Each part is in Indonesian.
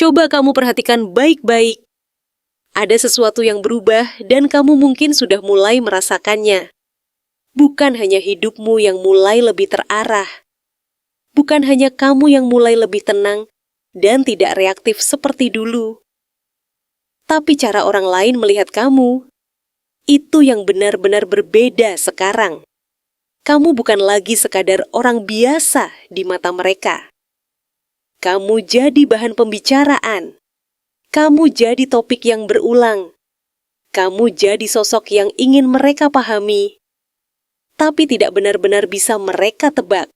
Coba kamu perhatikan baik-baik. Ada sesuatu yang berubah dan kamu mungkin sudah mulai merasakannya. Bukan hanya hidupmu yang mulai lebih terarah. Bukan hanya kamu yang mulai lebih tenang dan tidak reaktif seperti dulu. Tapi cara orang lain melihat kamu, itu yang benar-benar berbeda sekarang. Kamu bukan lagi sekadar orang biasa di mata mereka. Kamu jadi bahan pembicaraan. Kamu jadi topik yang berulang. Kamu jadi sosok yang ingin mereka pahami, tapi tidak benar-benar bisa mereka tebak.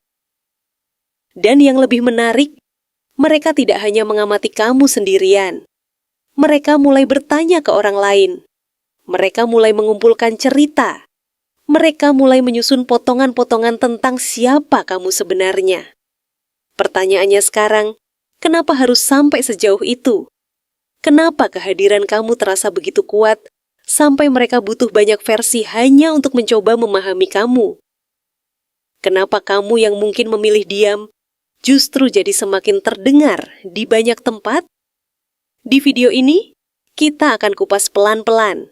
Dan yang lebih menarik, mereka tidak hanya mengamati kamu sendirian. Mereka mulai bertanya ke orang lain. Mereka mulai mengumpulkan cerita. Mereka mulai menyusun potongan-potongan tentang siapa kamu sebenarnya. Pertanyaannya sekarang, kenapa harus sampai sejauh itu? Kenapa kehadiran kamu terasa begitu kuat, sampai mereka butuh banyak versi hanya untuk mencoba memahami kamu? Kenapa kamu yang mungkin memilih diam, justru jadi semakin terdengar di banyak tempat? Di video ini, kita akan kupas pelan-pelan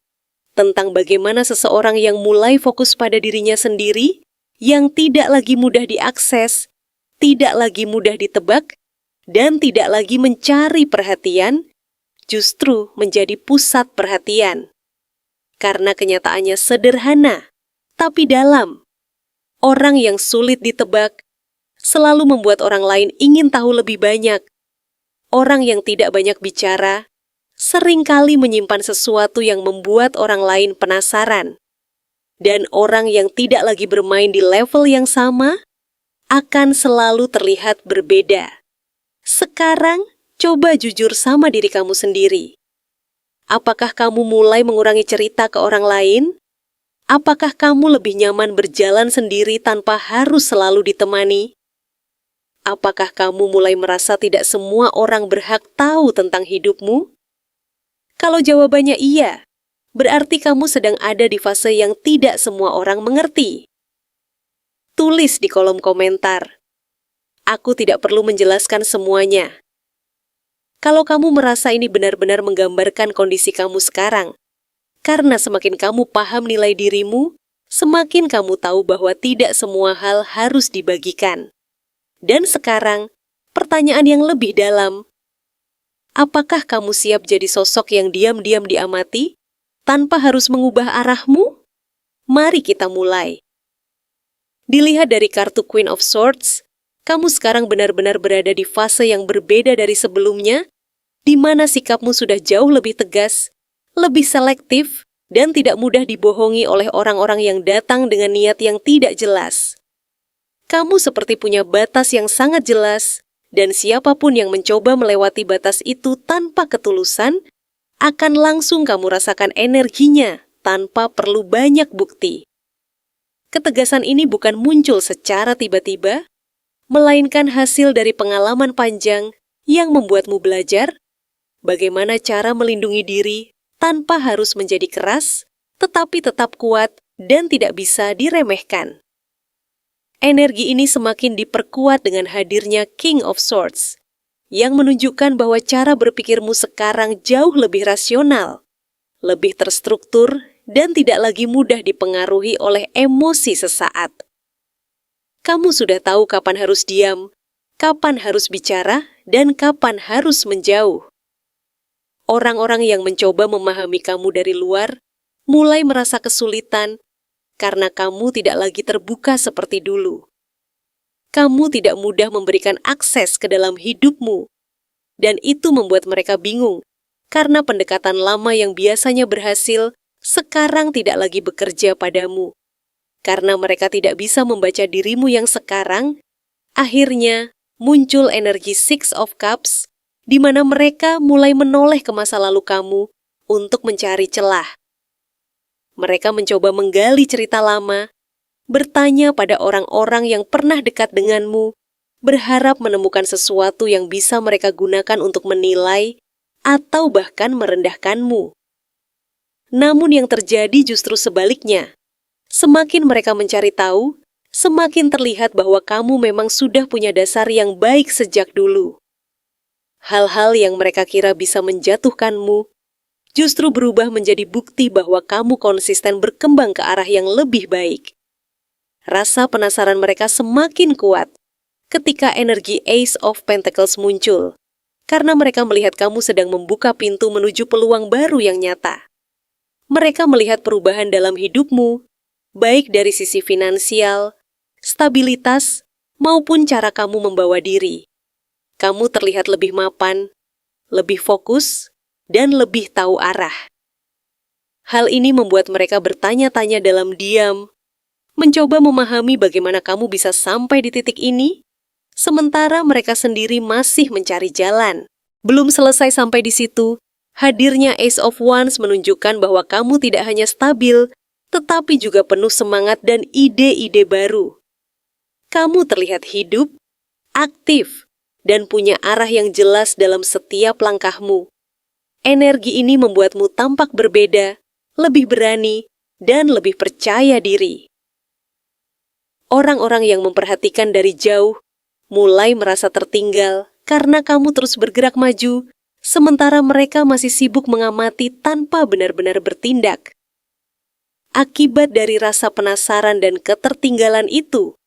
tentang bagaimana seseorang yang mulai fokus pada dirinya sendiri, yang tidak lagi mudah diakses, tidak lagi mudah ditebak, dan tidak lagi mencari perhatian, justru menjadi pusat perhatian. Karena kenyataannya sederhana, tapi dalam. Orang yang sulit ditebak selalu membuat orang lain ingin tahu lebih banyak. Orang yang tidak banyak bicara seringkali menyimpan sesuatu yang membuat orang lain penasaran. Dan orang yang tidak lagi bermain di level yang sama akan selalu terlihat berbeda. Sekarang, coba jujur sama diri kamu sendiri. Apakah kamu mulai mengurangi cerita ke orang lain? Apakah kamu lebih nyaman berjalan sendiri tanpa harus selalu ditemani? Apakah kamu mulai merasa tidak semua orang berhak tahu tentang hidupmu? Kalau jawabannya iya, berarti kamu sedang ada di fase yang tidak semua orang mengerti. Tulis di kolom komentar. Aku tidak perlu menjelaskan semuanya. Kalau kamu merasa ini benar-benar menggambarkan kondisi kamu sekarang, karena semakin kamu paham nilai dirimu, semakin kamu tahu bahwa tidak semua hal harus dibagikan. Dan sekarang, pertanyaan yang lebih dalam, apakah kamu siap jadi sosok yang diam-diam diamati, tanpa harus mengubah arahmu? Mari kita mulai. Dilihat dari kartu Queen of Swords, kamu sekarang benar-benar berada di fase yang berbeda dari sebelumnya, di mana sikapmu sudah jauh lebih tegas, lebih selektif, dan tidak mudah dibohongi oleh orang-orang yang datang dengan niat yang tidak jelas. Kamu seperti punya batas yang sangat jelas, dan siapapun yang mencoba melewati batas itu tanpa ketulusan, akan langsung kamu rasakan energinya tanpa perlu banyak bukti. Ketegasan ini bukan muncul secara tiba-tiba, melainkan hasil dari pengalaman panjang yang membuatmu belajar bagaimana cara melindungi diri tanpa harus menjadi keras, tetapi tetap kuat dan tidak bisa diremehkan. Energi ini semakin diperkuat dengan hadirnya King of Swords, yang menunjukkan bahwa cara berpikirmu sekarang jauh lebih rasional, lebih terstruktur, dan tidak lagi mudah dipengaruhi oleh emosi sesaat. Kamu sudah tahu kapan harus diam, kapan harus bicara, dan kapan harus menjauh. Orang-orang yang mencoba memahami kamu dari luar mulai merasa kesulitan karena kamu tidak lagi terbuka seperti dulu. Kamu tidak mudah memberikan akses ke dalam hidupmu, dan itu membuat mereka bingung karena pendekatan lama yang biasanya berhasil sekarang tidak lagi bekerja padamu. Karena mereka tidak bisa membaca dirimu yang sekarang, akhirnya muncul energi Six of Cups, di mana mereka mulai menoleh ke masa lalu kamu untuk mencari celah. Mereka mencoba menggali cerita lama, bertanya pada orang-orang yang pernah dekat denganmu, berharap menemukan sesuatu yang bisa mereka gunakan untuk menilai atau bahkan merendahkanmu. Namun yang terjadi justru sebaliknya. Semakin mereka mencari tahu, semakin terlihat bahwa kamu memang sudah punya dasar yang baik sejak dulu. Hal-hal yang mereka kira bisa menjatuhkanmu justru berubah menjadi bukti bahwa kamu konsisten berkembang ke arah yang lebih baik. Rasa penasaran mereka semakin kuat ketika energi Ace of Pentacles muncul, karena mereka melihat kamu sedang membuka pintu menuju peluang baru yang nyata. Mereka melihat perubahan dalam hidupmu, baik dari sisi finansial, stabilitas, maupun cara kamu membawa diri. Kamu terlihat lebih mapan, lebih fokus, dan lebih tahu arah. Hal ini membuat mereka bertanya-tanya dalam diam, mencoba memahami bagaimana kamu bisa sampai di titik ini, sementara mereka sendiri masih mencari jalan. Belum selesai sampai di situ, hadirnya Ace of Wands menunjukkan bahwa kamu tidak hanya stabil, tetapi juga penuh semangat dan ide-ide baru. Kamu terlihat hidup, aktif, dan punya arah yang jelas dalam setiap langkahmu. Energi ini membuatmu tampak berbeda, lebih berani, dan lebih percaya diri. Orang-orang yang memperhatikan dari jauh mulai merasa tertinggal karena kamu terus bergerak maju, sementara mereka masih sibuk mengamati tanpa benar-benar bertindak. Akibat dari rasa penasaran dan ketertinggalan itu,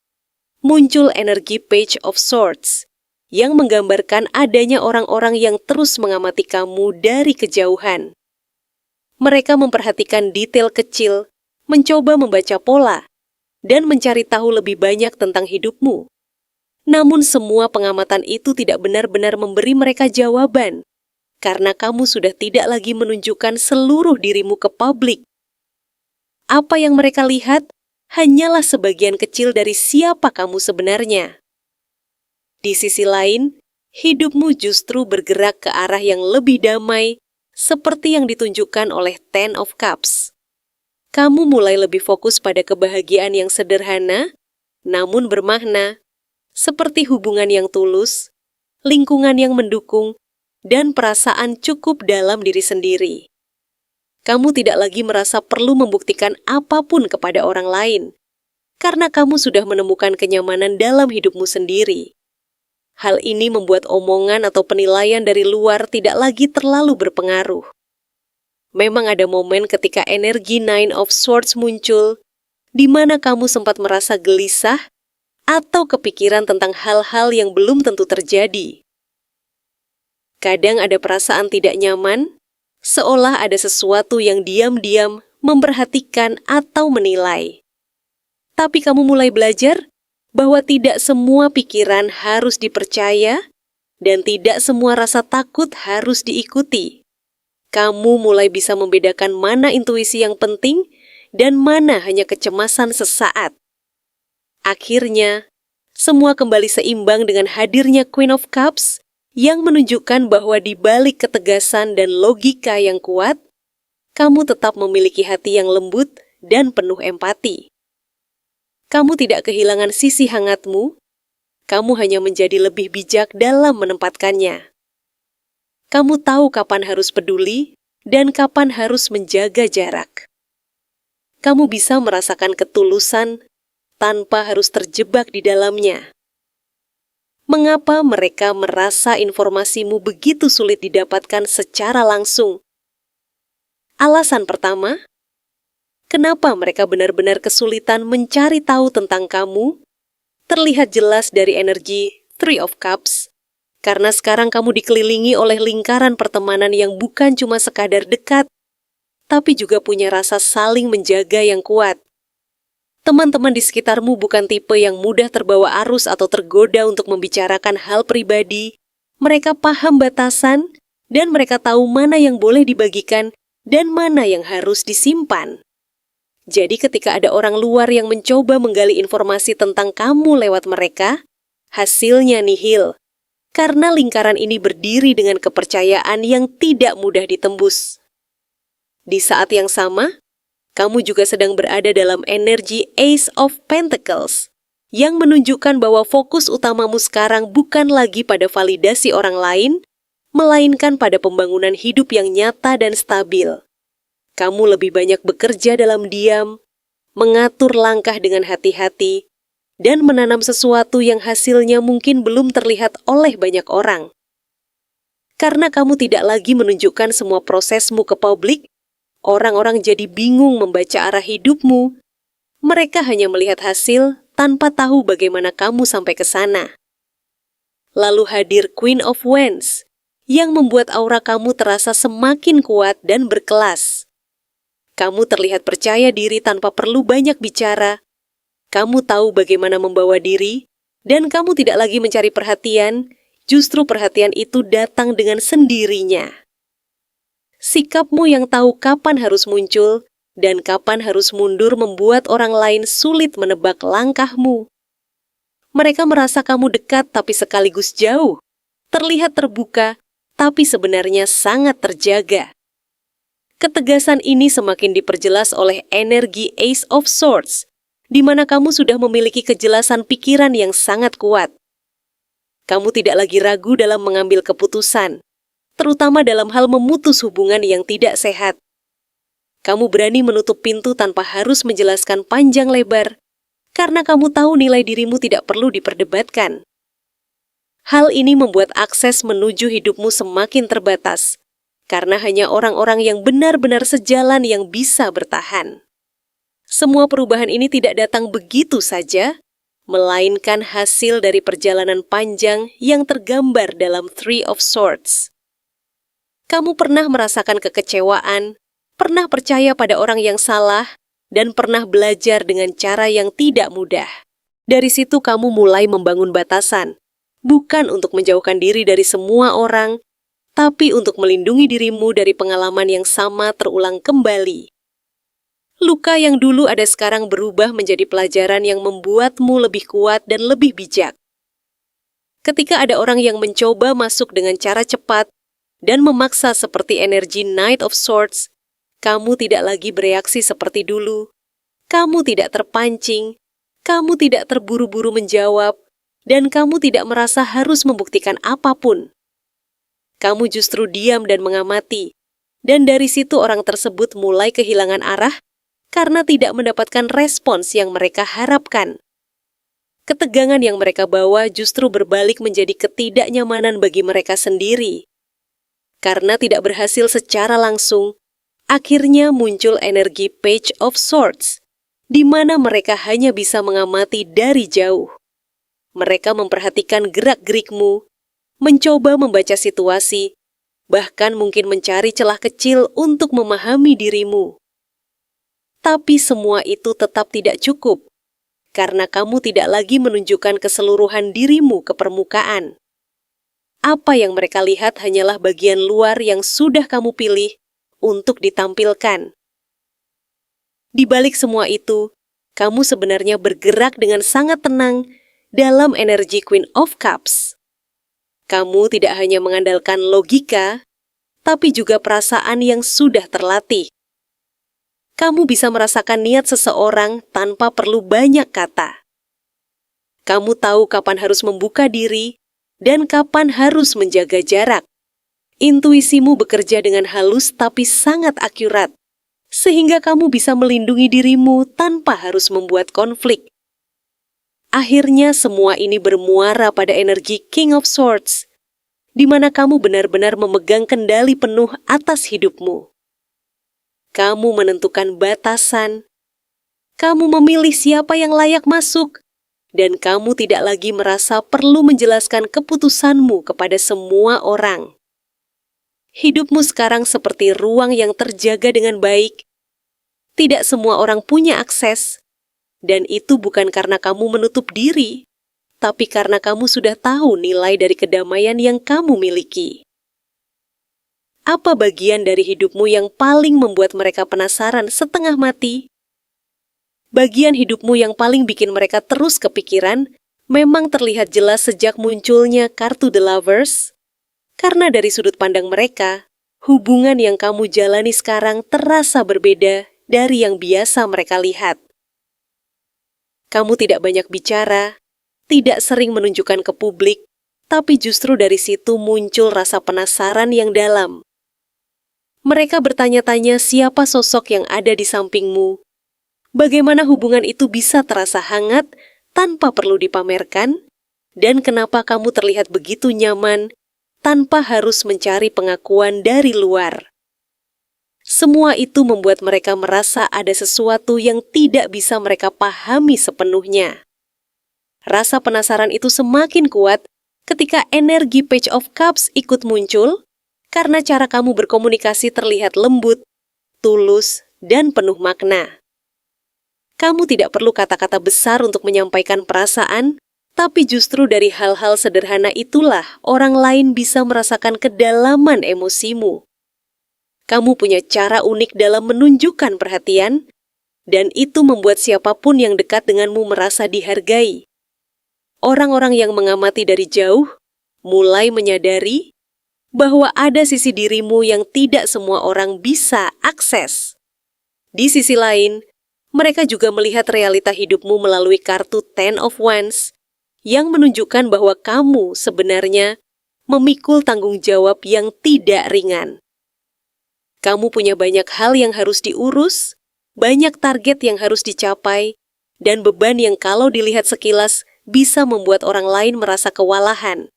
muncul energi Page of Swords yang menggambarkan adanya orang-orang yang terus mengamati kamu dari kejauhan. Mereka memperhatikan detail kecil, mencoba membaca pola, dan mencari tahu lebih banyak tentang hidupmu. Namun semua pengamatan itu tidak benar-benar memberi mereka jawaban, karena kamu sudah tidak lagi menunjukkan seluruh dirimu ke publik. Apa yang mereka lihat hanyalah sebagian kecil dari siapa kamu sebenarnya. Di sisi lain, hidupmu justru bergerak ke arah yang lebih damai, seperti yang ditunjukkan oleh Ten of Cups. Kamu mulai lebih fokus pada kebahagiaan yang sederhana, namun bermakna, seperti hubungan yang tulus, lingkungan yang mendukung, dan perasaan cukup dalam diri sendiri. Kamu tidak lagi merasa perlu membuktikan apapun kepada orang lain, karena kamu sudah menemukan kenyamanan dalam hidupmu sendiri. Hal ini membuat omongan atau penilaian dari luar tidak lagi terlalu berpengaruh. Memang ada momen ketika energi Nine of Swords muncul, di mana kamu sempat merasa gelisah atau kepikiran tentang hal-hal yang belum tentu terjadi. Kadang ada perasaan tidak nyaman, seolah ada sesuatu yang diam-diam memperhatikan atau menilai. Tapi kamu mulai belajar bahwa tidak semua pikiran harus dipercaya dan tidak semua rasa takut harus diikuti. Kamu mulai bisa membedakan mana intuisi yang penting dan mana hanya kecemasan sesaat. Akhirnya, semua kembali seimbang dengan hadirnya Queen of Cups yang menunjukkan bahwa di balik ketegasan dan logika yang kuat, kamu tetap memiliki hati yang lembut dan penuh empati. Kamu tidak kehilangan sisi hangatmu, kamu hanya menjadi lebih bijak dalam menempatkannya. Kamu tahu kapan harus peduli dan kapan harus menjaga jarak. Kamu bisa merasakan ketulusan tanpa harus terjebak di dalamnya. Mengapa mereka merasa informasimu begitu sulit didapatkan secara langsung? Alasan pertama, kenapa mereka benar-benar kesulitan mencari tahu tentang kamu, terlihat jelas dari energi Three of Cups, karena sekarang kamu dikelilingi oleh lingkaran pertemanan yang bukan cuma sekadar dekat, tapi juga punya rasa saling menjaga yang kuat. Teman-teman di sekitarmu bukan tipe yang mudah terbawa arus atau tergoda untuk membicarakan hal pribadi. Mereka paham batasan, dan mereka tahu mana yang boleh dibagikan dan mana yang harus disimpan. Jadi ketika ada orang luar yang mencoba menggali informasi tentang kamu lewat mereka, hasilnya nihil. Karena lingkaran ini berdiri dengan kepercayaan yang tidak mudah ditembus. Di saat yang sama, kamu juga sedang berada dalam energi Ace of Pentacles, yang menunjukkan bahwa fokus utamamu sekarang bukan lagi pada validasi orang lain, melainkan pada pembangunan hidup yang nyata dan stabil. Kamu lebih banyak bekerja dalam diam, mengatur langkah dengan hati-hati, dan menanam sesuatu yang hasilnya mungkin belum terlihat oleh banyak orang. Karena kamu tidak lagi menunjukkan semua prosesmu ke publik, orang-orang jadi bingung membaca arah hidupmu. Mereka hanya melihat hasil tanpa tahu bagaimana kamu sampai ke sana. Lalu hadir Queen of Wands, yang membuat aura kamu terasa semakin kuat dan berkelas. Kamu terlihat percaya diri tanpa perlu banyak bicara. Kamu tahu bagaimana membawa diri, dan kamu tidak lagi mencari perhatian, justru perhatian itu datang dengan sendirinya. Sikapmu yang tahu kapan harus muncul dan kapan harus mundur membuat orang lain sulit menebak langkahmu. Mereka merasa kamu dekat tapi sekaligus jauh, terlihat terbuka tapi sebenarnya sangat terjaga. Ketegasan ini semakin diperjelas oleh energi Ace of Swords, di mana kamu sudah memiliki kejelasan pikiran yang sangat kuat. Kamu tidak lagi ragu dalam mengambil keputusan, terutama dalam hal memutus hubungan yang tidak sehat. Kamu berani menutup pintu tanpa harus menjelaskan panjang lebar, karena kamu tahu nilai dirimu tidak perlu diperdebatkan. Hal ini membuat akses menuju hidupmu semakin terbatas, karena hanya orang-orang yang benar-benar sejalan yang bisa bertahan. Semua perubahan ini tidak datang begitu saja, melainkan hasil dari perjalanan panjang yang tergambar dalam Three of Swords. Kamu pernah merasakan kekecewaan, pernah percaya pada orang yang salah, dan pernah belajar dengan cara yang tidak mudah. Dari situ kamu mulai membangun batasan, bukan untuk menjauhkan diri dari semua orang, tapi untuk melindungi dirimu dari pengalaman yang sama terulang kembali. Luka yang dulu ada sekarang berubah menjadi pelajaran yang membuatmu lebih kuat dan lebih bijak. Ketika ada orang yang mencoba masuk dengan cara cepat dan memaksa seperti energi Knight of Swords, kamu tidak lagi bereaksi seperti dulu. Kamu tidak terpancing, kamu tidak terburu-buru menjawab, dan kamu tidak merasa harus membuktikan apapun. Kamu justru diam dan mengamati, dan dari situ orang tersebut mulai kehilangan arah karena tidak mendapatkan respons yang mereka harapkan. Ketegangan yang mereka bawa justru berbalik menjadi ketidaknyamanan bagi mereka sendiri. Karena tidak berhasil secara langsung, akhirnya muncul energi Page of Swords, di mana mereka hanya bisa mengamati dari jauh. Mereka memperhatikan gerak-gerikmu, mencoba membaca situasi, bahkan mungkin mencari celah kecil untuk memahami dirimu. Tapi semua itu tetap tidak cukup, karena kamu tidak lagi menunjukkan keseluruhan dirimu ke permukaan. Apa yang mereka lihat hanyalah bagian luar yang sudah kamu pilih untuk ditampilkan. Di balik semua itu, kamu sebenarnya bergerak dengan sangat tenang dalam energi Queen of Cups. Kamu tidak hanya mengandalkan logika, tapi juga perasaan yang sudah terlatih. Kamu bisa merasakan niat seseorang tanpa perlu banyak kata. Kamu tahu kapan harus membuka diri dan kapan harus menjaga jarak. Intuisimu bekerja dengan halus tapi sangat akurat, sehingga kamu bisa melindungi dirimu tanpa harus membuat konflik. Akhirnya semua ini bermuara pada energi King of Swords, di mana kamu benar-benar memegang kendali penuh atas hidupmu. Kamu menentukan batasan, kamu memilih siapa yang layak masuk, dan kamu tidak lagi merasa perlu menjelaskan keputusanmu kepada semua orang. Hidupmu sekarang seperti ruang yang terjaga dengan baik. Tidak semua orang punya akses, dan itu bukan karena kamu menutup diri, tapi karena kamu sudah tahu nilai dari kedamaian yang kamu miliki. Apa bagian dari hidupmu yang paling membuat mereka penasaran setengah mati? Bagian hidupmu yang paling bikin mereka terus kepikiran memang terlihat jelas sejak munculnya kartu The Lovers. Karena dari sudut pandang mereka, hubungan yang kamu jalani sekarang terasa berbeda dari yang biasa mereka lihat. Kamu tidak banyak bicara, tidak sering menunjukkan ke publik, tapi justru dari situ muncul rasa penasaran yang dalam. Mereka bertanya-tanya siapa sosok yang ada di sampingmu, bagaimana hubungan itu bisa terasa hangat tanpa perlu dipamerkan, dan kenapa kamu terlihat begitu nyaman tanpa harus mencari pengakuan dari luar. Semua itu membuat mereka merasa ada sesuatu yang tidak bisa mereka pahami sepenuhnya. Rasa penasaran itu semakin kuat ketika energi Page of Cups ikut muncul, karena cara kamu berkomunikasi terlihat lembut, tulus, dan penuh makna. Kamu tidak perlu kata-kata besar untuk menyampaikan perasaan, tapi justru dari hal-hal sederhana itulah orang lain bisa merasakan kedalaman emosimu. Kamu punya cara unik dalam menunjukkan perhatian, dan itu membuat siapapun yang dekat denganmu merasa dihargai. Orang-orang yang mengamati dari jauh mulai menyadari bahwa ada sisi dirimu yang tidak semua orang bisa akses. Di sisi lain, mereka juga melihat realita hidupmu melalui kartu Ten of Wands yang menunjukkan bahwa kamu sebenarnya memikul tanggung jawab yang tidak ringan. Kamu punya banyak hal yang harus diurus, banyak target yang harus dicapai, dan beban yang kalau dilihat sekilas bisa membuat orang lain merasa kewalahan.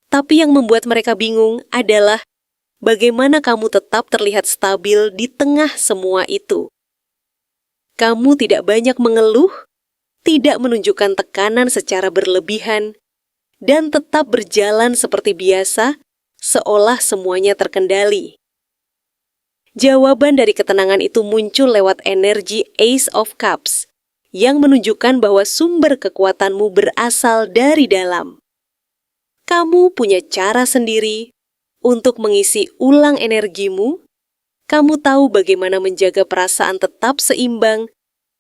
Tapi yang membuat mereka bingung adalah bagaimana kamu tetap terlihat stabil di tengah semua itu. Kamu tidak banyak mengeluh, tidak menunjukkan tekanan secara berlebihan, dan tetap berjalan seperti biasa, seolah semuanya terkendali. Jawaban dari ketenangan itu muncul lewat energi Ace of Cups, yang menunjukkan bahwa sumber kekuatanmu berasal dari dalam. Kamu punya cara sendiri untuk mengisi ulang energimu, kamu tahu bagaimana menjaga perasaan tetap seimbang,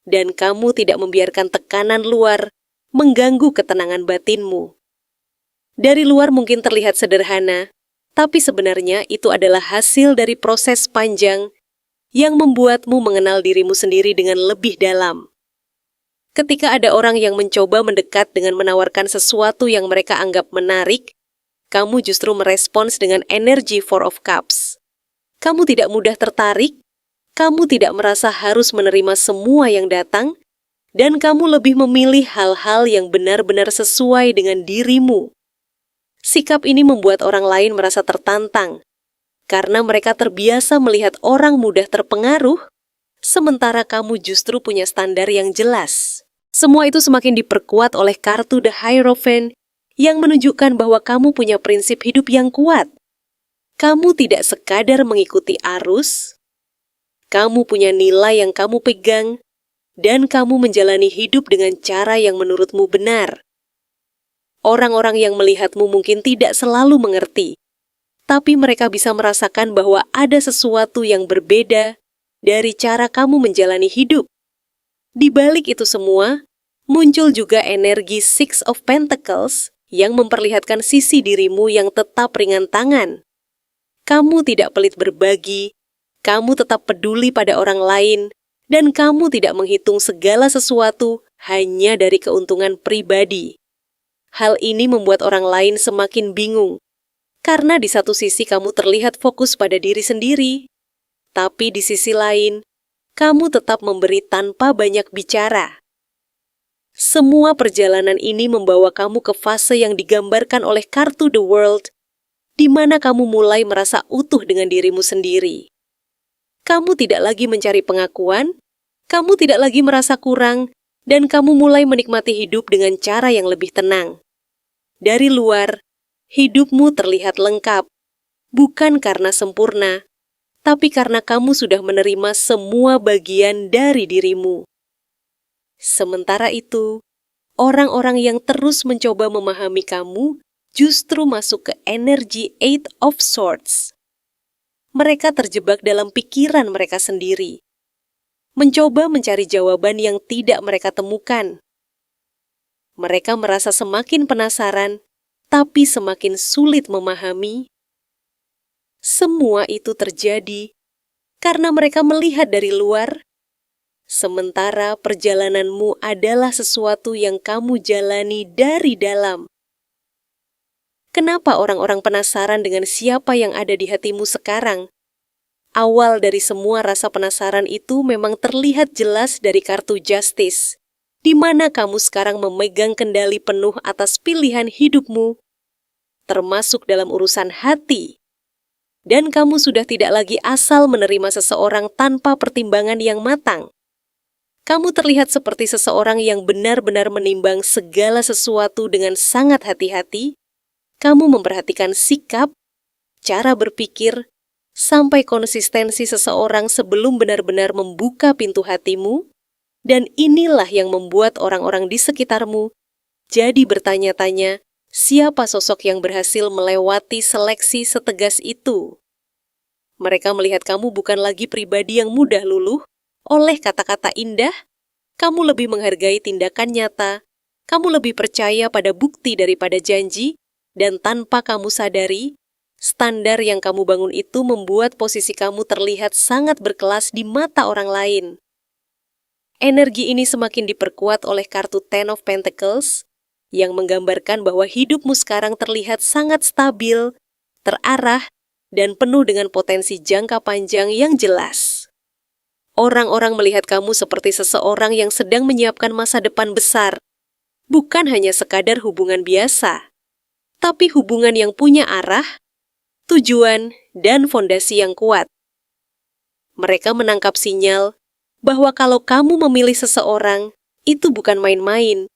dan kamu tidak membiarkan tekanan luar mengganggu ketenangan batinmu. Dari luar mungkin terlihat sederhana, tapi sebenarnya itu adalah hasil dari proses panjang yang membuatmu mengenal dirimu sendiri dengan lebih dalam. Ketika ada orang yang mencoba mendekat dengan menawarkan sesuatu yang mereka anggap menarik, kamu justru merespons dengan energi Four of Cups. Kamu tidak mudah tertarik, kamu tidak merasa harus menerima semua yang datang, dan kamu lebih memilih hal-hal yang benar-benar sesuai dengan dirimu. Sikap ini membuat orang lain merasa tertantang, karena mereka terbiasa melihat orang mudah terpengaruh, sementara kamu justru punya standar yang jelas. Semua itu semakin diperkuat oleh kartu The Hierophant yang menunjukkan bahwa kamu punya prinsip hidup yang kuat. Kamu tidak sekadar mengikuti arus, kamu punya nilai yang kamu pegang, dan kamu menjalani hidup dengan cara yang menurutmu benar. Orang-orang yang melihatmu mungkin tidak selalu mengerti, tapi mereka bisa merasakan bahwa ada sesuatu yang berbeda dari cara kamu menjalani hidup. Di balik itu semua, muncul juga energi Six of Pentacles yang memperlihatkan sisi dirimu yang tetap ringan tangan. Kamu tidak pelit berbagi, kamu tetap peduli pada orang lain, dan kamu tidak menghitung segala sesuatu hanya dari keuntungan pribadi. Hal ini membuat orang lain semakin bingung, karena di satu sisi kamu terlihat fokus pada diri sendiri, tapi di sisi lain, kamu tetap memberi tanpa banyak bicara. Semua perjalanan ini membawa kamu ke fase yang digambarkan oleh kartu The World, di mana kamu mulai merasa utuh dengan dirimu sendiri. Kamu tidak lagi mencari pengakuan, kamu tidak lagi merasa kurang, dan kamu mulai menikmati hidup dengan cara yang lebih tenang. Dari luar, hidupmu terlihat lengkap, bukan karena sempurna, tapi karena kamu sudah menerima semua bagian dari dirimu. Sementara itu, orang-orang yang terus mencoba memahami kamu justru masuk ke energi Eight of Swords. Mereka terjebak dalam pikiran mereka sendiri, mencoba mencari jawaban yang tidak mereka temukan. Mereka merasa semakin penasaran, tapi semakin sulit memahami. Semua itu terjadi karena mereka melihat dari luar, sementara perjalananmu adalah sesuatu yang kamu jalani dari dalam. Kenapa orang-orang penasaran dengan siapa yang ada di hatimu sekarang? Awal dari semua rasa penasaran itu memang terlihat jelas dari kartu Justice, di mana kamu sekarang memegang kendali penuh atas pilihan hidupmu, termasuk dalam urusan hati. Dan kamu sudah tidak lagi asal menerima seseorang tanpa pertimbangan yang matang. Kamu terlihat seperti seseorang yang benar-benar menimbang segala sesuatu dengan sangat hati-hati. Kamu memperhatikan sikap, cara berpikir, sampai konsistensi seseorang sebelum benar-benar membuka pintu hatimu, dan inilah yang membuat orang-orang di sekitarmu jadi bertanya-tanya siapa sosok yang berhasil melewati seleksi setegas itu. Mereka melihat kamu bukan lagi pribadi yang mudah luluh oleh kata-kata indah, kamu lebih menghargai tindakan nyata, kamu lebih percaya pada bukti daripada janji, dan tanpa kamu sadari, standar yang kamu bangun itu membuat posisi kamu terlihat sangat berkelas di mata orang lain. Energi ini semakin diperkuat oleh kartu Ten of Pentacles, yang menggambarkan bahwa hidupmu sekarang terlihat sangat stabil, terarah, dan penuh dengan potensi jangka panjang yang jelas. Orang-orang melihat kamu seperti seseorang yang sedang menyiapkan masa depan besar, bukan hanya sekadar hubungan biasa, tapi hubungan yang punya arah, tujuan, dan fondasi yang kuat. Mereka menangkap sinyal bahwa kalau kamu memilih seseorang, itu bukan main-main.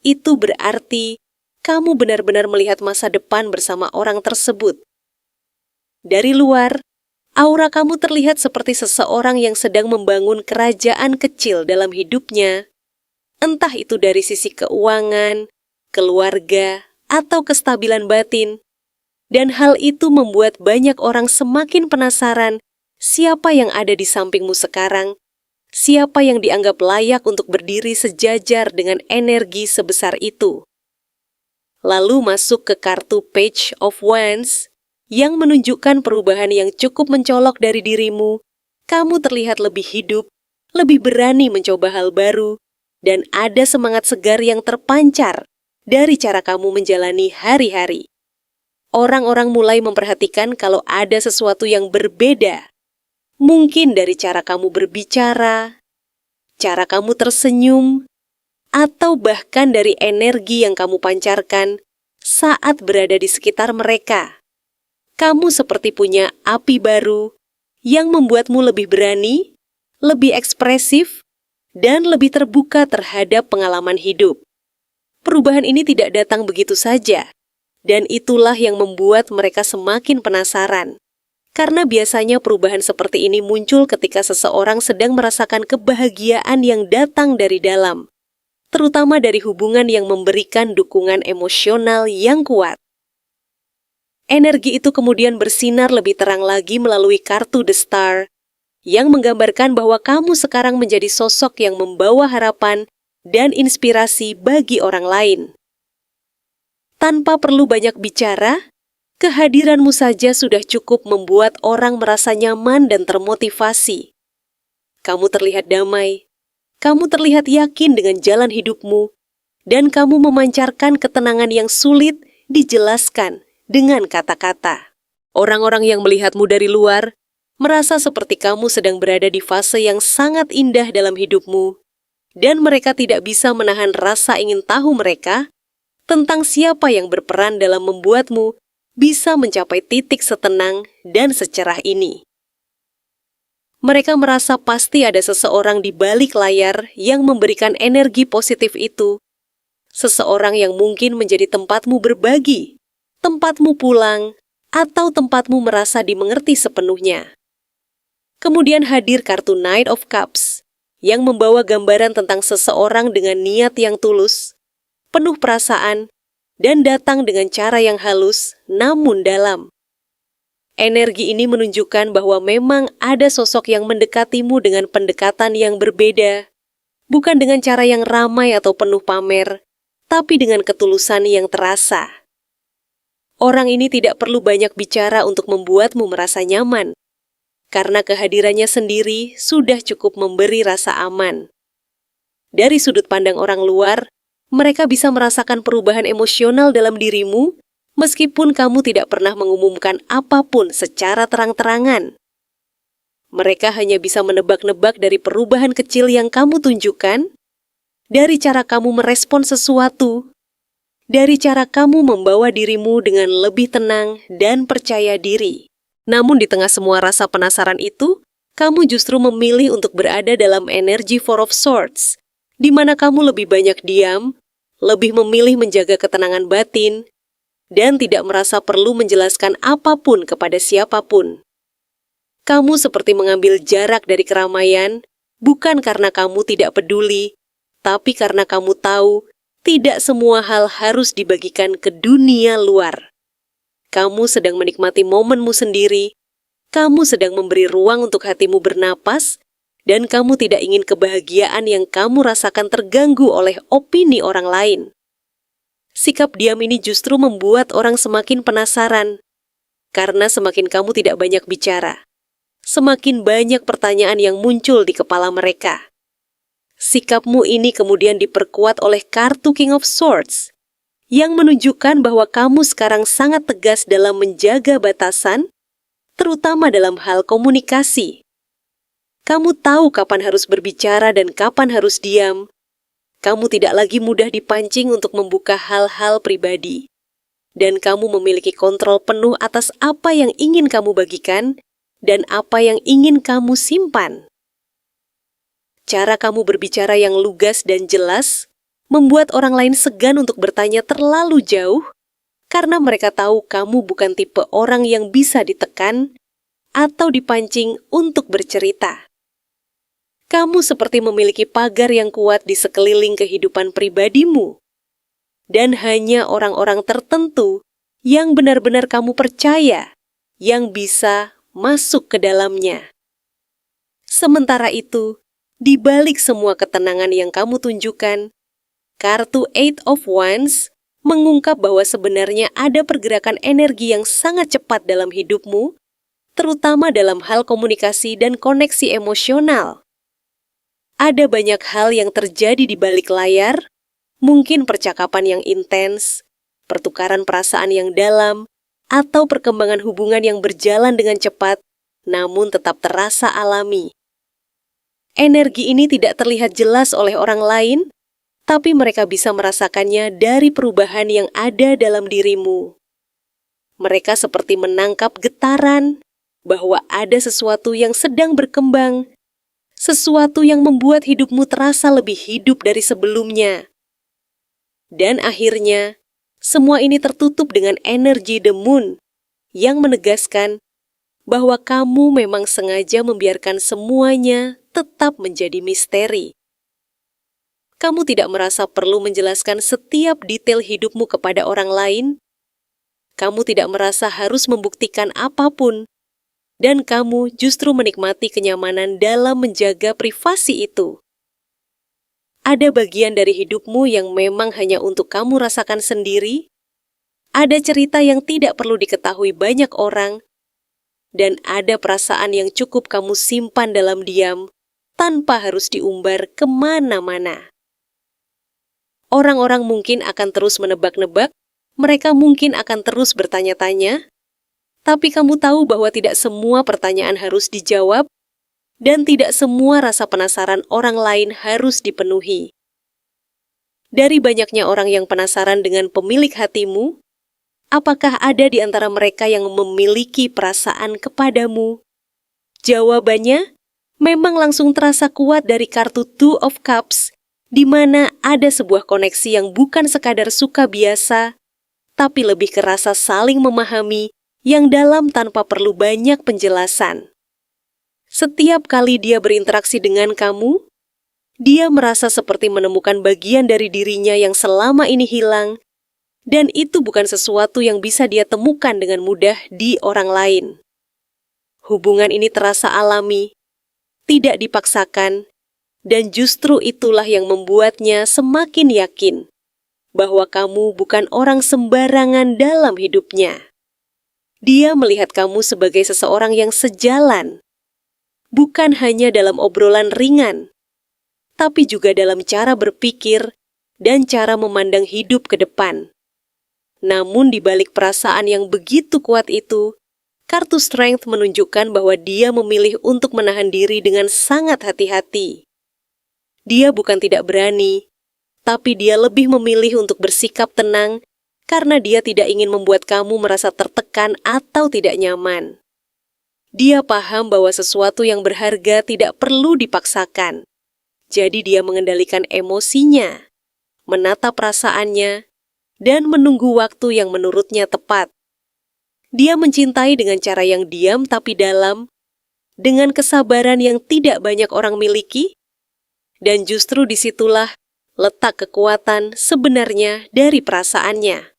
Itu berarti kamu benar-benar melihat masa depan bersama orang tersebut. Dari luar, aura kamu terlihat seperti seseorang yang sedang membangun kerajaan kecil dalam hidupnya, entah itu dari sisi keuangan, keluarga, atau kestabilan batin. Dan hal itu membuat banyak orang semakin penasaran siapa yang ada di sampingmu sekarang, siapa yang dianggap layak untuk berdiri sejajar dengan energi sebesar itu. Lalu masuk ke kartu Page of Wands, yang menunjukkan perubahan yang cukup mencolok dari dirimu. Kamu terlihat lebih hidup, lebih berani mencoba hal baru, dan ada semangat segar yang terpancar dari cara kamu menjalani hari-hari. Orang-orang mulai memperhatikan kalau ada sesuatu yang berbeda. Mungkin dari cara kamu berbicara, cara kamu tersenyum, atau bahkan dari energi yang kamu pancarkan saat berada di sekitar mereka. Kamu seperti punya api baru yang membuatmu lebih berani, lebih ekspresif, dan lebih terbuka terhadap pengalaman hidup. Perubahan ini tidak datang begitu saja, dan itulah yang membuat mereka semakin penasaran. Karena biasanya perubahan seperti ini muncul ketika seseorang sedang merasakan kebahagiaan yang datang dari dalam, terutama dari hubungan yang memberikan dukungan emosional yang kuat. Energi itu kemudian bersinar lebih terang lagi melalui kartu The Star, yang menggambarkan bahwa kamu sekarang menjadi sosok yang membawa harapan dan inspirasi bagi orang lain. Tanpa perlu banyak bicara, kehadiranmu saja sudah cukup membuat orang merasa nyaman dan termotivasi. Kamu terlihat damai, kamu terlihat yakin dengan jalan hidupmu, dan kamu memancarkan ketenangan yang sulit dijelaskan dengan kata-kata. Orang-orang yang melihatmu dari luar merasa seperti kamu sedang berada di fase yang sangat indah dalam hidupmu, dan mereka tidak bisa menahan rasa ingin tahu mereka tentang siapa yang berperan dalam membuatmu bisa mencapai titik setenang dan secerah ini. Mereka merasa pasti ada seseorang di balik layar yang memberikan energi positif itu, seseorang yang mungkin menjadi tempatmu berbagi, tempatmu pulang, atau tempatmu merasa dimengerti sepenuhnya. Kemudian hadir kartu Knight of Cups, yang membawa gambaran tentang seseorang dengan niat yang tulus, penuh perasaan, dan datang dengan cara yang halus namun dalam. Energi ini menunjukkan bahwa memang ada sosok yang mendekatimu dengan pendekatan yang berbeda, bukan dengan cara yang ramai atau penuh pamer, tapi dengan ketulusan yang terasa. Orang ini tidak perlu banyak bicara untuk membuatmu merasa nyaman, karena kehadirannya sendiri sudah cukup memberi rasa aman. Dari sudut pandang orang luar, mereka bisa merasakan perubahan emosional dalam dirimu, meskipun kamu tidak pernah mengumumkan apapun secara terang-terangan. Mereka hanya bisa menebak-nebak dari perubahan kecil yang kamu tunjukkan, dari cara kamu merespon sesuatu, dari cara kamu membawa dirimu dengan lebih tenang dan percaya diri. Namun di tengah semua rasa penasaran itu, kamu justru memilih untuk berada dalam energi Four of Swords, di mana kamu lebih banyak diam, lebih memilih menjaga ketenangan batin, dan tidak merasa perlu menjelaskan apapun kepada siapapun. Kamu seperti mengambil jarak dari keramaian, bukan karena kamu tidak peduli, tapi karena kamu tahu tidak semua hal harus dibagikan ke dunia luar. Kamu sedang menikmati momenmu sendiri, kamu sedang memberi ruang untuk hatimu bernapas, dan kamu tidak ingin kebahagiaan yang kamu rasakan terganggu oleh opini orang lain. Sikap diam ini justru membuat orang semakin penasaran, karena semakin kamu tidak banyak bicara, semakin banyak pertanyaan yang muncul di kepala mereka. Sikapmu ini kemudian diperkuat oleh kartu King of Swords, yang menunjukkan bahwa kamu sekarang sangat tegas dalam menjaga batasan, terutama dalam hal komunikasi. Kamu tahu kapan harus berbicara dan kapan harus diam. Kamu tidak lagi mudah dipancing untuk membuka hal-hal pribadi. Dan kamu memiliki kontrol penuh atas apa yang ingin kamu bagikan dan apa yang ingin kamu simpan. Cara kamu berbicara yang lugas dan jelas membuat orang lain segan untuk bertanya terlalu jauh, karena mereka tahu kamu bukan tipe orang yang bisa ditekan atau dipancing untuk bercerita. Kamu seperti memiliki pagar yang kuat di sekeliling kehidupan pribadimu, dan hanya orang-orang tertentu yang benar-benar kamu percaya yang bisa masuk ke dalamnya. Sementara itu, di balik semua ketenangan yang kamu tunjukkan, kartu Eight of Wands mengungkap bahwa sebenarnya ada pergerakan energi yang sangat cepat dalam hidupmu, terutama dalam hal komunikasi dan koneksi emosional. Ada banyak hal yang terjadi di balik layar, mungkin percakapan yang intens, pertukaran perasaan yang dalam, atau perkembangan hubungan yang berjalan dengan cepat, namun tetap terasa alami. Energi ini tidak terlihat jelas oleh orang lain, tapi mereka bisa merasakannya dari perubahan yang ada dalam dirimu. Mereka seperti menangkap getaran bahwa ada sesuatu yang sedang berkembang, sesuatu yang membuat hidupmu terasa lebih hidup dari sebelumnya. Dan akhirnya, semua ini tertutup dengan energi The Moon yang menegaskan bahwa kamu memang sengaja membiarkan semuanya tetap menjadi misteri. Kamu tidak merasa perlu menjelaskan setiap detail hidupmu kepada orang lain. Kamu tidak merasa harus membuktikan apapun. Dan kamu justru menikmati kenyamanan dalam menjaga privasi itu. Ada bagian dari hidupmu yang memang hanya untuk kamu rasakan sendiri. Ada cerita yang tidak perlu diketahui banyak orang. Dan ada perasaan yang cukup kamu simpan dalam diam tanpa harus diumbar kemana-mana. Orang-orang mungkin akan terus menebak-nebak, mereka mungkin akan terus bertanya-tanya, tapi kamu tahu bahwa tidak semua pertanyaan harus dijawab, dan tidak semua rasa penasaran orang lain harus dipenuhi. Dari banyaknya orang yang penasaran dengan pemilik hatimu, apakah ada di antara mereka yang memiliki perasaan kepadamu? Jawabannya memang langsung terasa kuat dari kartu Two of Cups, di mana ada sebuah koneksi yang bukan sekadar suka biasa, tapi lebih ke rasa saling memahami yang dalam tanpa perlu banyak penjelasan. Setiap kali dia berinteraksi dengan kamu, dia merasa seperti menemukan bagian dari dirinya yang selama ini hilang, dan itu bukan sesuatu yang bisa dia temukan dengan mudah di orang lain. Hubungan ini terasa alami, tidak dipaksakan, dan justru itulah yang membuatnya semakin yakin bahwa kamu bukan orang sembarangan dalam hidupnya. Dia melihat kamu sebagai seseorang yang sejalan, bukan hanya dalam obrolan ringan, tapi juga dalam cara berpikir dan cara memandang hidup ke depan. Namun di balik perasaan yang begitu kuat itu, kartu Strength menunjukkan bahwa dia memilih untuk menahan diri dengan sangat hati-hati. Dia bukan tidak berani, tapi dia lebih memilih untuk bersikap tenang karena dia tidak ingin membuat kamu merasa tertekan atau tidak nyaman. Dia paham bahwa sesuatu yang berharga tidak perlu dipaksakan. Jadi dia mengendalikan emosinya, menata perasaannya, dan menunggu waktu yang menurutnya tepat. Dia mencintai dengan cara yang diam tapi dalam, dengan kesabaran yang tidak banyak orang miliki, dan justru disitulah letak kekuatan sebenarnya dari perasaannya.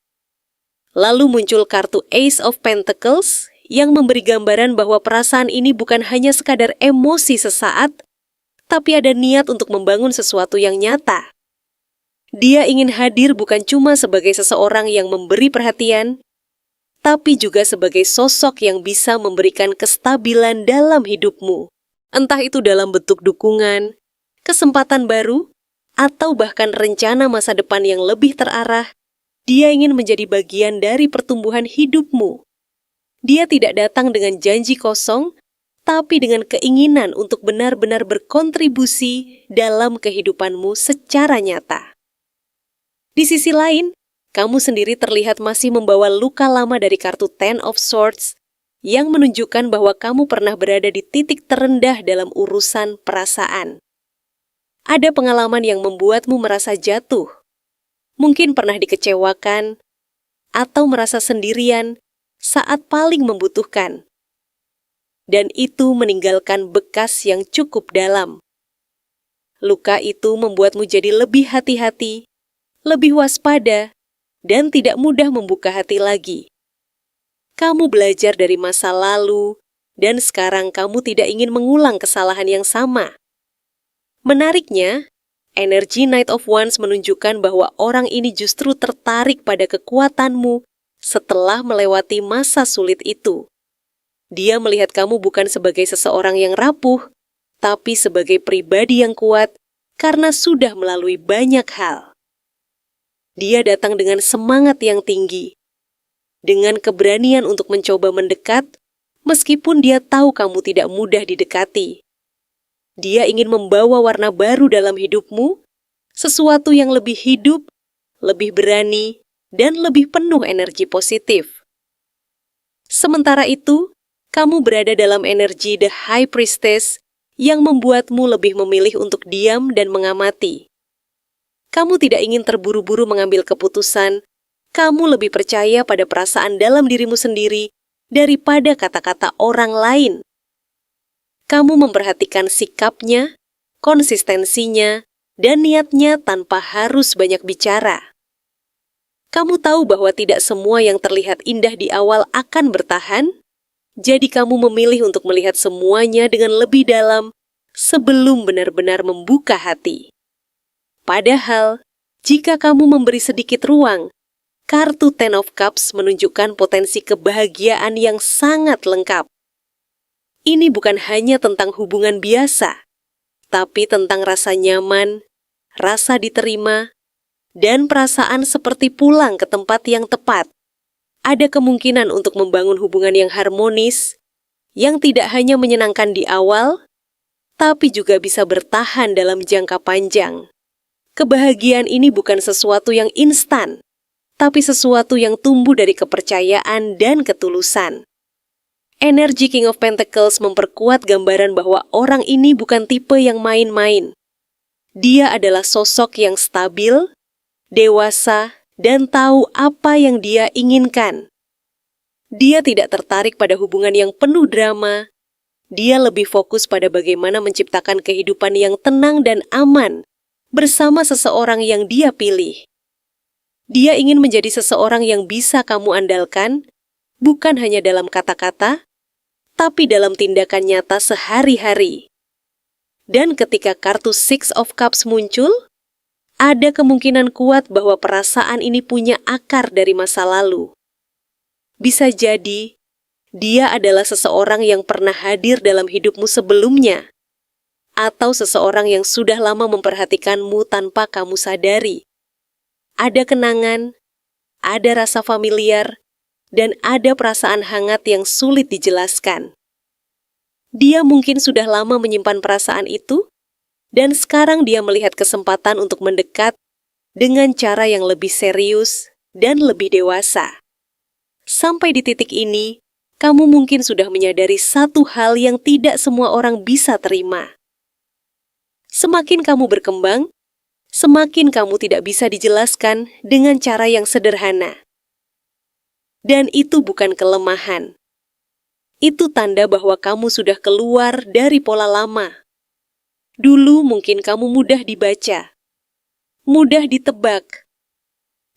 Lalu muncul kartu Ace of Pentacles yang memberi gambaran bahwa perasaan ini bukan hanya sekadar emosi sesaat, tapi ada niat untuk membangun sesuatu yang nyata. Dia ingin hadir bukan cuma sebagai seseorang yang memberi perhatian, tapi juga sebagai sosok yang bisa memberikan kestabilan dalam hidupmu. Entah itu dalam bentuk dukungan, kesempatan baru, atau bahkan rencana masa depan yang lebih terarah. Dia ingin menjadi bagian dari pertumbuhan hidupmu. Dia tidak datang dengan janji kosong, tapi dengan keinginan untuk benar-benar berkontribusi dalam kehidupanmu secara nyata. Di sisi lain, kamu sendiri terlihat masih membawa luka lama dari kartu Ten of Swords yang menunjukkan bahwa kamu pernah berada di titik terendah dalam urusan perasaan. Ada pengalaman yang membuatmu merasa jatuh. Mungkin pernah dikecewakan atau merasa sendirian saat paling membutuhkan. Dan itu meninggalkan bekas yang cukup dalam. Luka itu membuatmu jadi lebih hati-hati, lebih waspada, dan tidak mudah membuka hati lagi. Kamu belajar dari masa lalu, dan sekarang kamu tidak ingin mengulang kesalahan yang sama. Menariknya, energi Knight of Wands menunjukkan bahwa orang ini justru tertarik pada kekuatanmu setelah melewati masa sulit itu. Dia melihat kamu bukan sebagai seseorang yang rapuh, tapi sebagai pribadi yang kuat karena sudah melalui banyak hal. Dia datang dengan semangat yang tinggi, dengan keberanian untuk mencoba mendekat, meskipun dia tahu kamu tidak mudah didekati. Dia ingin membawa warna baru dalam hidupmu, sesuatu yang lebih hidup, lebih berani, dan lebih penuh energi positif. Sementara itu, kamu berada dalam energi The High Priestess yang membuatmu lebih memilih untuk diam dan mengamati. Kamu tidak ingin terburu-buru mengambil keputusan, kamu lebih percaya pada perasaan dalam dirimu sendiri daripada kata-kata orang lain. Kamu memperhatikan sikapnya, konsistensinya, dan niatnya tanpa harus banyak bicara. Kamu tahu bahwa tidak semua yang terlihat indah di awal akan bertahan, jadi kamu memilih untuk melihat semuanya dengan lebih dalam sebelum benar-benar membuka hati. Padahal, jika kamu memberi sedikit ruang, kartu Ten of Cups menunjukkan potensi kebahagiaan yang sangat lengkap. Ini bukan hanya tentang hubungan biasa, tapi tentang rasa nyaman, rasa diterima, dan perasaan seperti pulang ke tempat yang tepat. Ada kemungkinan untuk membangun hubungan yang harmonis, yang tidak hanya menyenangkan di awal, tapi juga bisa bertahan dalam jangka panjang. Kebahagiaan ini bukan sesuatu yang instan, tapi sesuatu yang tumbuh dari kepercayaan dan ketulusan. Energi King of Pentacles memperkuat gambaran bahwa orang ini bukan tipe yang main-main. Dia adalah sosok yang stabil, dewasa, dan tahu apa yang dia inginkan. Dia tidak tertarik pada hubungan yang penuh drama. Dia lebih fokus pada bagaimana menciptakan kehidupan yang tenang dan aman bersama seseorang yang dia pilih. Dia ingin menjadi seseorang yang bisa kamu andalkan, bukan hanya dalam kata-kata, tapi dalam tindakan nyata sehari-hari. Dan ketika kartu Six of Cups muncul, ada kemungkinan kuat bahwa perasaan ini punya akar dari masa lalu. Bisa jadi, dia adalah seseorang yang pernah hadir dalam hidupmu sebelumnya, atau seseorang yang sudah lama memperhatikanmu tanpa kamu sadari. Ada kenangan, ada rasa familiar, dan ada perasaan hangat yang sulit dijelaskan. Dia mungkin sudah lama menyimpan perasaan itu, dan sekarang dia melihat kesempatan untuk mendekat dengan cara yang lebih serius dan lebih dewasa. Sampai di titik ini, kamu mungkin sudah menyadari satu hal yang tidak semua orang bisa terima. Semakin kamu berkembang, semakin kamu tidak bisa dijelaskan dengan cara yang sederhana. Dan itu bukan kelemahan. Itu tanda bahwa kamu sudah keluar dari pola lama. Dulu mungkin kamu mudah dibaca, mudah ditebak,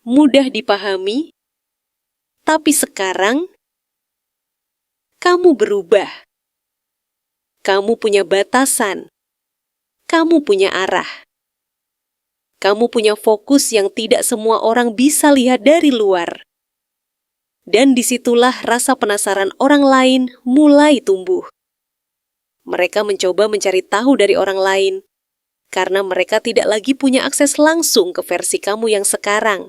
mudah dipahami, tapi sekarang kamu berubah. Kamu punya batasan, kamu punya arah. Kamu punya fokus yang tidak semua orang bisa lihat dari luar. Dan disitulah rasa penasaran orang lain mulai tumbuh. Mereka mencoba mencari tahu dari orang lain, karena mereka tidak lagi punya akses langsung ke versi kamu yang sekarang.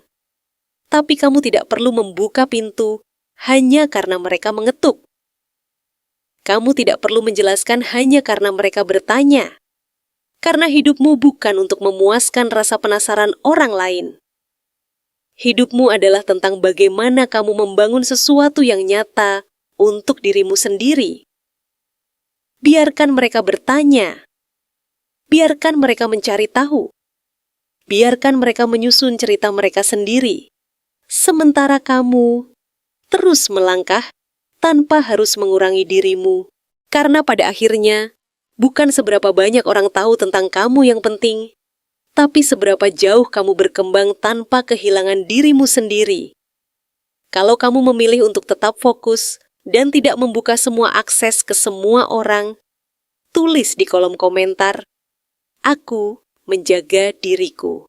Tapi kamu tidak perlu membuka pintu hanya karena mereka mengetuk. Kamu tidak perlu menjelaskan hanya karena mereka bertanya. Karena hidupmu bukan untuk memuaskan rasa penasaran orang lain. Hidupmu adalah tentang bagaimana kamu membangun sesuatu yang nyata untuk dirimu sendiri. Biarkan mereka bertanya. Biarkan mereka mencari tahu. Biarkan mereka menyusun cerita mereka sendiri. Sementara kamu terus melangkah tanpa harus mengurangi dirimu. Karena pada akhirnya, bukan seberapa banyak orang tahu tentang kamu yang penting, tapi seberapa jauh kamu berkembang tanpa kehilangan dirimu sendiri. Kalau kamu memilih untuk tetap fokus dan tidak membuka semua akses ke semua orang, tulis di kolom komentar, "Aku menjaga diriku."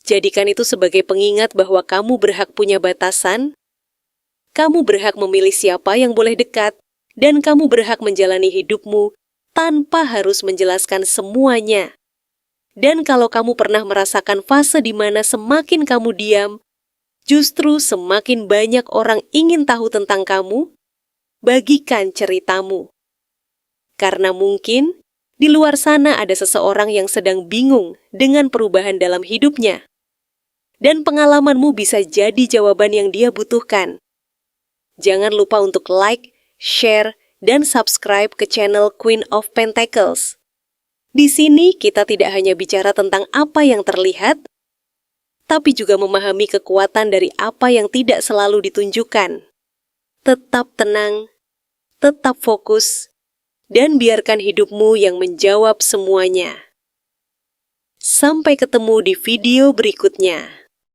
Jadikan itu sebagai pengingat bahwa kamu berhak punya batasan, kamu berhak memilih siapa yang boleh dekat, dan kamu berhak menjalani hidupmu tanpa harus menjelaskan semuanya. Dan kalau kamu pernah merasakan fase di mana semakin kamu diam, justru semakin banyak orang ingin tahu tentang kamu, bagikan ceritamu. Karena mungkin di luar sana ada seseorang yang sedang bingung dengan perubahan dalam hidupnya. Dan pengalamanmu bisa jadi jawaban yang dia butuhkan. Jangan lupa untuk like, share, dan subscribe ke channel Queen of Pentacles. Di sini kita tidak hanya bicara tentang apa yang terlihat, tapi juga memahami kekuatan dari apa yang tidak selalu ditunjukkan. Tetap tenang, tetap fokus, dan biarkan hidupmu yang menjawab semuanya. Sampai ketemu di video berikutnya.